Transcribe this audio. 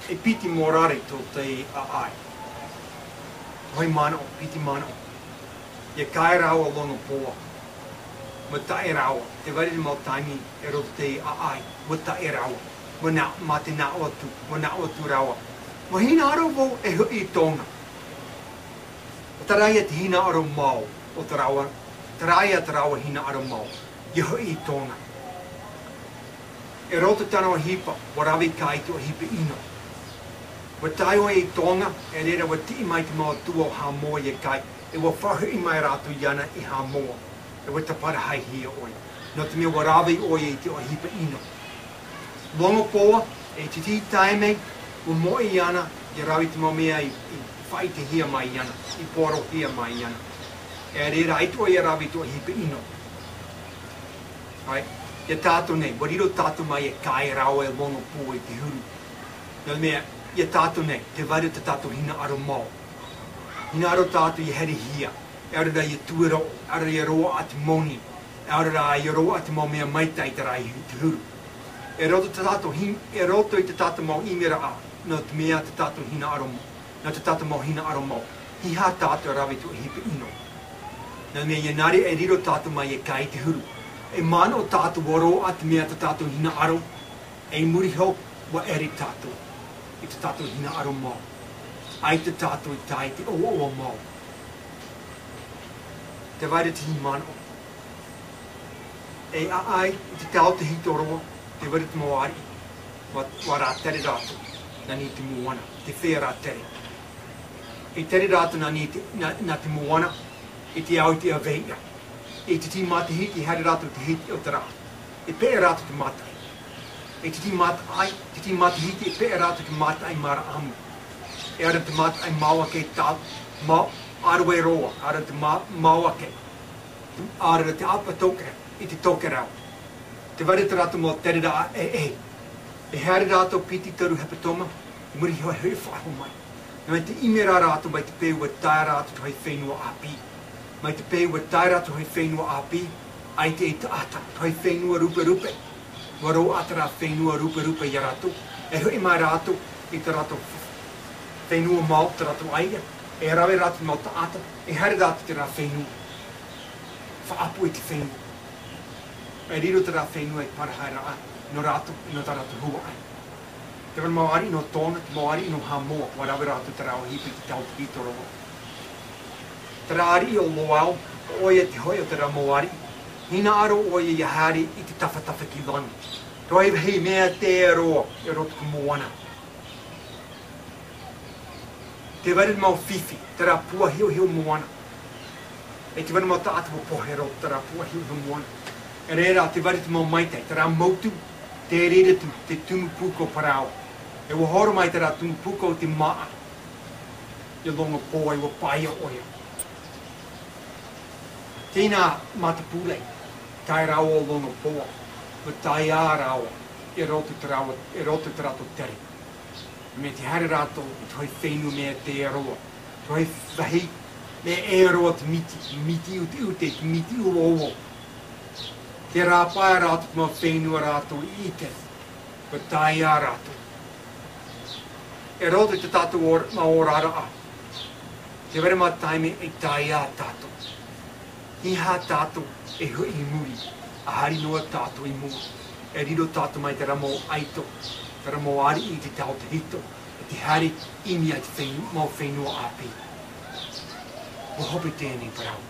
e piti morare to te ai. Hoi mano, piti mano. Ia kai rawa longa poa. Ma tae rawa. Te wari mau taimi e roto te ai. Ma tae rawa. Ma te na otu. Ma na otu rawa. Ma hina aro vo e hui tonga. O taraia te hina aro mau. O tarawa. Taraia tarawa hina aro mau. Ia hui tonga. E roto tana o hipa. Warawi kai te o hipa ino. Wa tai o e tonga. E rera wa ti mai te mau tua o ha moa e kai. E wa whahui mai rātu iana i ha moa. E wa tapara hai hia oi. No te mea warawi oi e te o hipa ino. Longa poa, e te ti taime, wa moa iana, i rawi te mau mea i whai te hia mai iana, i poro hia mai iana. E rera aitu oi e rawi te o hipa ino. Right? Ia tātou nei, wariro tātou mai e kai rawa e longa poa i te huru. No mea, ia tātou nei, te wari te tātou hina aro mau. Hina aro tātou i here hia. E arara i tuero, arara i roa ati moni. E arara i roa ati mau mea maitai te rai te huru. E roto te tātou e roto i te tātou mau imera a. No te mea te tātou hina aro mau. No te tātou mau hina aro mau. Hiha tātou rawi tu hipa ino. No mea i nari e riro tātou mai e kai te huru. E mana o tātou waro ati mea te tātou hina aro. E muri hau wa eri tātou. I te tātou hina aro mau. Ai te tātou i tai te o mau. Te waira te hi mano. E ai i te tau te hito roa, te waira te moari, wa rā tere rātou, na ni te moana, te whea rā tere. E tere rātou na te moana, e te au te aveia. E te ti mata hiti, hare rātou te hiti o te rā. E pēa rātou te matai. E te ti mata ai, te ti mata hiti, e pēa rātou te matai mara amu. E ara te mata ai maua ke tāu, arawe roa, ara te maua ke. Ara te apa toke, i te toke rau. Te wari te rātou mō tere rā e. E hare rātou piti taru hepatoma, i muri hoi hui whaho mai. Mai te ime rā rātou mai te pēu wa tae rātou hoi whenua api. Mai te pēu wa tae rātou hoi whenua api, ai te e te ata, hoi whenua rupe rupe. Waro ata rā whenua rupe rupe i rātou. E hui mai rātou, i te rātou whenua mau te rātou aia. E rawe rātou mau ta ata, e hare rātou te rā whenua. Whaapu e te whenua. E riro te rā whenua e parahai rā no rātou, no tā rātou hua ai. Te wana mawari no tōna, te mawari no ha moa, wa rawe rātou te rāo hipi te tau pito roa. Te rāri o Loau, oia te hoi o te rā mawari, hina aro oia i hari i te tawhatafa ki lani. Toi hei mea te roa, e roto ku moana. Te wari mau whiwhi, te rā pua hiu hiu moana. E te wari mau ta atu o pohero, te rā pua hiu hiu moana. E reira, te wari te mau maitai, te rā mautu, te reira tu, te tumu puko parao. E wa horo mai te rā tumu puko te maa. I longa poa, i wa paia oia. Tēnā matapulei, tai rao o longa poa, wa tai ā rao, e roto te rato tere. Me te hare rātou, i te hoi whenua mea te aroa. Te hoi wahi, me e aroa te miti u te ute, te miti u owo. Te rāpaia rātou, te mau whenua rātou i te, wa tai ā rātou. E roto te tātou maorara a. Te wera mā taime e tai ā tātou. Hiha tātou e hui i muri, a hari noa tātou i mua. E riro tātou mai te ramo aito. Te ramo ari i te tau te hito, e te hari imi ai te mau whenua api. Wa hope tēnei parau.